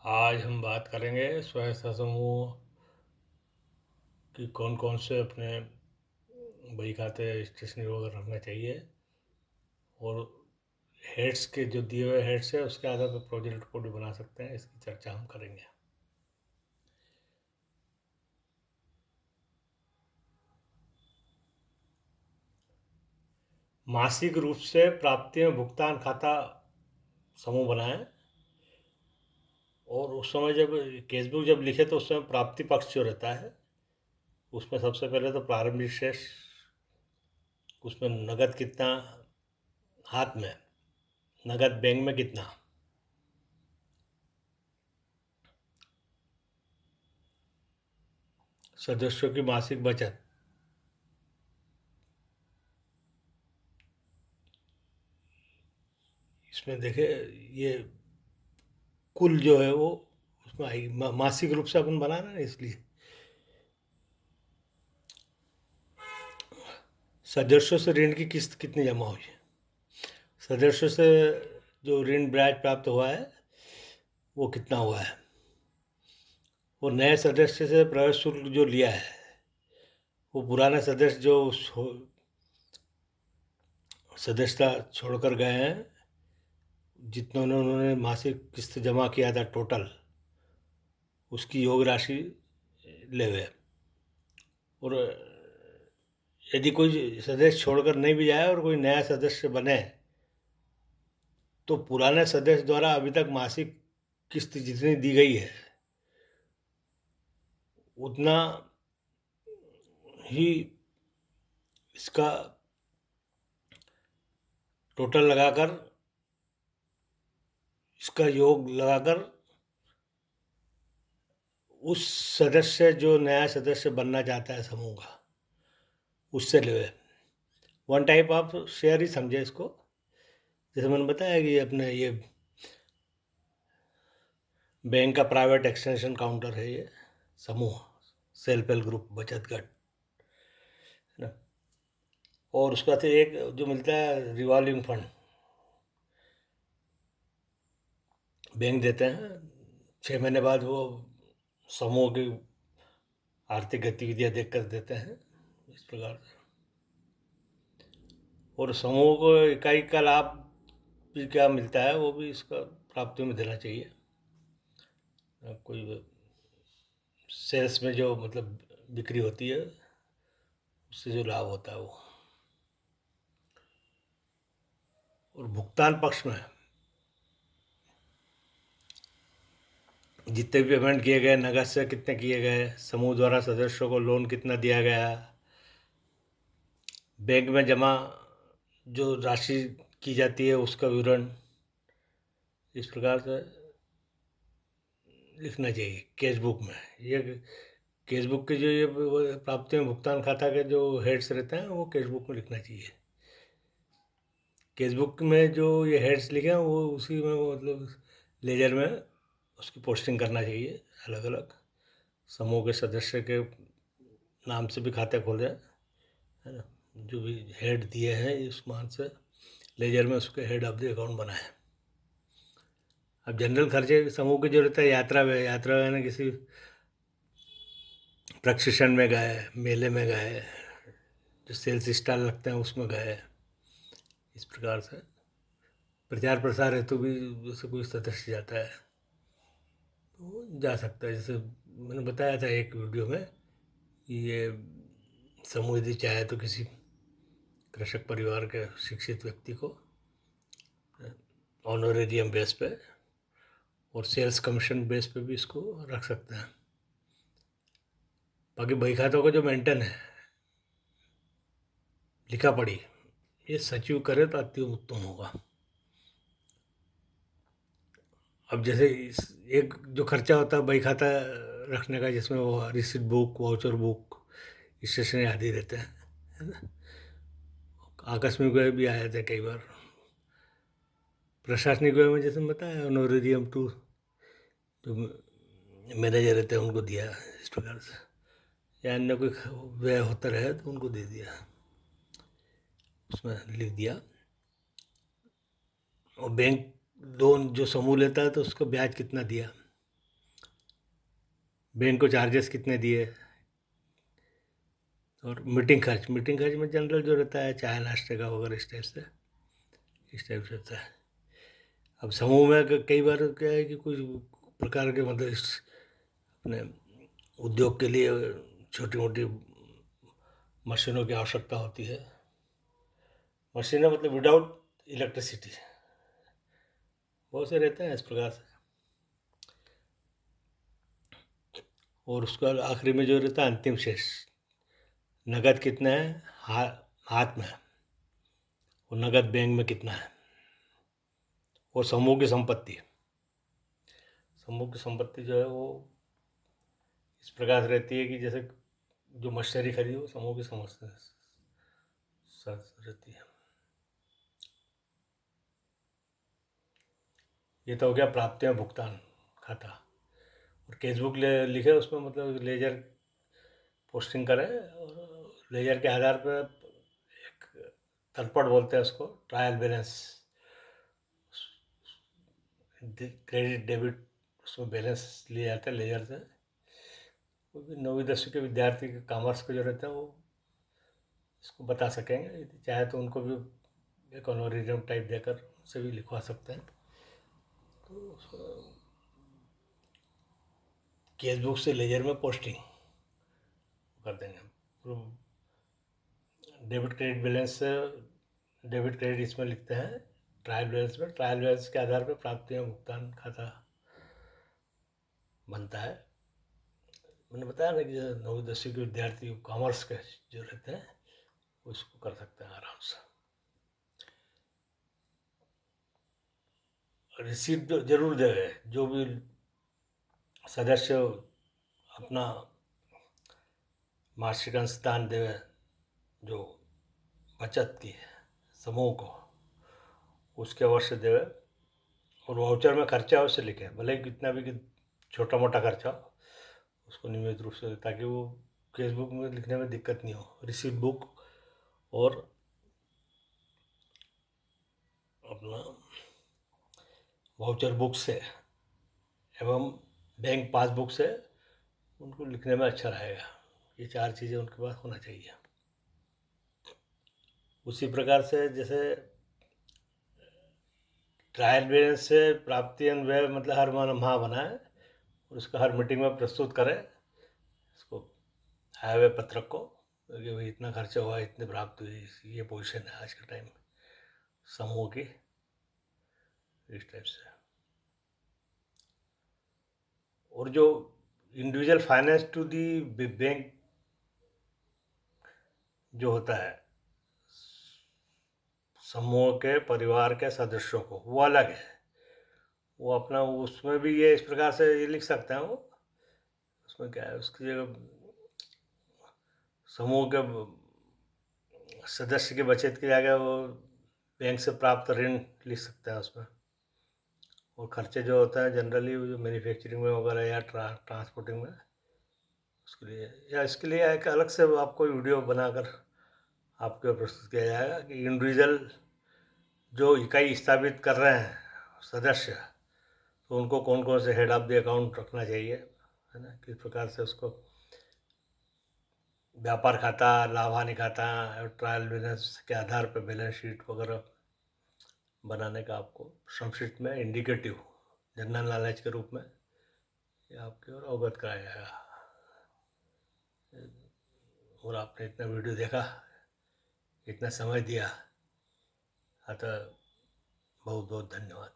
आज हम बात करेंगे स्वसहायता समूह कि कौन कौन से अपने बही खाते स्टेशनरी वगैरह रखना चाहिए और हेड्स के जो दिए हुए हेड्स है उसके आधार पर प्रोजेक्ट रिपोर्ट भी बना सकते हैं। इसकी चर्चा हम करेंगे। मासिक रूप से प्राप्तियों भुगतान खाता समूह बनाएं और उस समय जब केसबुक जब लिखे तो उस समय प्राप्ति पक्ष जो रहता है उसमें सबसे पहले तो प्रारंभिक शेष, उसमें नगद कितना हाथ में, नगद बैंक में कितना, सदस्यों की मासिक बचत, इसमें देखे ये कुल जो है वो उसमें आएगी। मासिक रूप से अपन बना रहे हैं ना, इसलिए सदस्यों से ऋण की किस्त कितनी जमा हुई है, सदस्यों से जो ऋण ब्याज प्राप्त हुआ है वो कितना हुआ है, वो नए सदस्य से प्रवेश शुल्क जो लिया है, वो पुराने सदस्य जो सदस्यता छोड़कर गए हैं, जितने उन्होंने मासिक किस्त जमा किया था टोटल, उसकी योग राशि ले हुए। और यदि कोई सदस्य छोड़कर नहीं भी जाए और कोई नया सदस्य बने तो पुराने सदस्य द्वारा अभी तक मासिक किस्त जितनी दी गई है उतना ही इसका टोटल लगाकर, इसका योग लगाकर उस सदस्य जो नया सदस्य बनना चाहता है समूह का उससे ले। वन टाइप ऑफ शेयर ही समझे इसको। जैसे मैंने बताया कि अपने ये बैंक का प्राइवेट एक्सटेंशन काउंटर है, ये समूह सेल्फ हेल्प ग्रुप बचत गट है ना। और उसके बाद एक जो मिलता है रिवॉल्विंग फंड, बैंक देते हैं 6 महीने बाद, वो समूह की आर्थिक गतिविधियां देख कर देते हैं इस प्रकार से। और समूह को इकाई का लाभ भी क्या मिलता है वो भी इसका प्राप्तियों में देना चाहिए। कोई सेल्स में जो मतलब बिक्री होती है उससे जो लाभ होता है वो। और भुगतान पक्ष में जितने भी पेमेंट किए गए, नगद से कितने किए गए, समूह द्वारा सदस्यों को लोन कितना दिया गया, बैंक में जमा जो राशि की जाती है उसका विवरण, इस प्रकार से लिखना चाहिए केस बुक में। ये केस बुक के जो ये प्राप्तियों भुगतान खाता के जो हेड्स रहते हैं वो केस बुक में लिखना चाहिए। केस बुक में जो ये हेड्स लिखे हैं वो उसी में वो मतलब लेजर में उसकी पोस्टिंग करना चाहिए। अलग अलग समूह के सदस्य के नाम से भी खाते खोले है ना, जो भी हेड दिए हैं इस मान से लेजर में उसके हेड ऑफ द अकाउंट बनाए। अब जनरल खर्चे समूह की जरूरत है, यात्रा में, यात्रा में किसी प्रशिक्षण में गए, मेले में गए, जो सेल्स स्टॉल लगते हैं उसमें गए, इस प्रकार से प्रचार प्रसार हेतु भी जैसे कोई सदस्य जाता है तो जा सकता है। जैसे मैंने बताया था एक वीडियो में कि ये समूह यदि चाहे तो किसी कृषक परिवार के शिक्षित व्यक्ति को ऑनोरेरियम बेस पे और सेल्स कमीशन बेस पे भी इसको रख सकते हैं। बाकी बही खातों का जो मेंटेन है लिखा पढ़ी, ये सचिव करे तो अति उत्तम होगा। अब जैसे एक जो खर्चा होता है बही खाता रखने का, जिसमें वो receipt book, voucher book, stationery आदि रहते हैं, है ना। आकस्मिक व्यय भी आए थे कई बार। प्रशासनिक व्यय में जैसे बताया ऑनोरेरियम टू जो मैनेजर रहते हैं उनको दिया, इस प्रकार से। या अन्य कोई व्यय होता रहे तो उनको दे दिया, उसमें लिख दिया। और बैंक लोन जो समूह लेता है तो उसका ब्याज कितना दिया, बैंक को चार्जेस कितने दिए, और मीटिंग खर्च में जनरल जो रहता है चाय नाश्ते का वगैरह, इस टाइप से होता है। अब समूह में कई बार क्या है कि कुछ प्रकार के मतलब अपने उद्योग के लिए छोटी मोटी मशीनों की आवश्यकता होती है। मशीनें मतलब विदाउट इलेक्ट्रिसिटी, बहुत से रहते हैं इस प्रकार से। और उसका आखिरी में जो रहता है अंतिम शेष, नगद कितना है हाथ में, और नगद बैंक में कितना है, और समूह की संपत्ति जो है वो इस प्रकार से रहती है कि जैसे जो मशीनरी खरीदी वो समूह की समस्या रहती है। ये तो हो गया प्राप्तियां भुगतान खाता। और केसबुक लिखे उसमें मतलब लेजर पोस्टिंग करें, और लेजर के आधार पर एक तलपट बोलते हैं उसको, ट्रायल बैलेंस, क्रेडिट डेबिट, उसमें बैलेंस लिए जाते हैं लेजर से। कोई भी 9वीं 10वीं के विद्यार्थी के कॉमर्स के जो रहते हैं वो इसको बता सकेंगे, यदि चाहे तो उनको भी एक ऑनोरिज्म टाइप देकर उनसे भी लिखवा सकते हैं। तो केसबुक से लेजर में पोस्टिंग कर देंगे। डेबिट क्रेडिट बैलेंस से, डेबिट क्रेडिट इसमें लिखते हैं ट्रायल बैलेंस में, ट्रायल बैलेंस के आधार पर प्राप्तियां भुगतान खाता बनता है। मैंने बताया ना कि 9वीं 10वीं के विद्यार्थी कॉमर्स के जो रहते हैं वो इसको कर सकते हैं आराम से। रिसीप्ट जरूर देवे, जो भी सदस्य अपना मासिक अंशदान देवे, जो बचत की है समूह को, उसके अवश्य देवे। और वाउचर में खर्चा अवश्य लिखे, भले ही कितना भी छोटा मोटा खर्चा हो उसको नियमित रूप से, ताकि वो केसबुक में लिखने में दिक्कत नहीं हो। रिसीप्ट बुक और अपना वाउचर बुक से एवं बैंक पासबुक से उनको लिखने में अच्छा रहेगा। ये 4 चीज़ें उनके पास होना चाहिए। उसी प्रकार से जैसे ट्रायल बैलेंस से प्राप्ति व्यय मतलब हर माह बनाए और उसका हर मीटिंग में प्रस्तुत करें इसको, आए हुए पत्रक को, कि भाई इतना खर्चा हुआ, इतनी प्राप्त हुई, ये पोजीशन है आज के टाइम में समूह की, इस टाइप से। और जो individual finance to the bank जो होता है समूह के परिवार के सदस्यों को, वो अलग है। वो अपना उसमें भी ये इस प्रकार से ये लिख सकते हैं वो, उसमें क्या है, उसकी जगह समूह के सदस्य की बचत की जगह वो बैंक से प्राप्त ऋण लिख सकते हैं उसमें। और खर्चे जो होता है जनरली जो मैन्युफैक्चरिंग में वगैरह या ट्रांसपोर्टिंग में, उसके लिए या इसके लिए एक अलग से आपको वीडियो बनाकर आपके प्रस्तुत किया जाएगा कि इंडिविजुअल जो इकाई स्थापित कर रहे हैं सदस्य, तो उनको कौन कौन से हेड ऑफ द अकाउंट रखना चाहिए, है ना, किस प्रकार से उसको व्यापार खाता, लाभ हानि खाता और ट्रायल बैलेंस के आधार पर बैलेंस शीट वगैरह बनाने का आपको संक्षिप्त में इंडिकेटिव जनरल नॉलेज के रूप में ये आपकी ओर अवगत कराया जाएगा। और आपने इतना वीडियो देखा, इतना समय दिया, अतः बहुत बहुत धन्यवाद।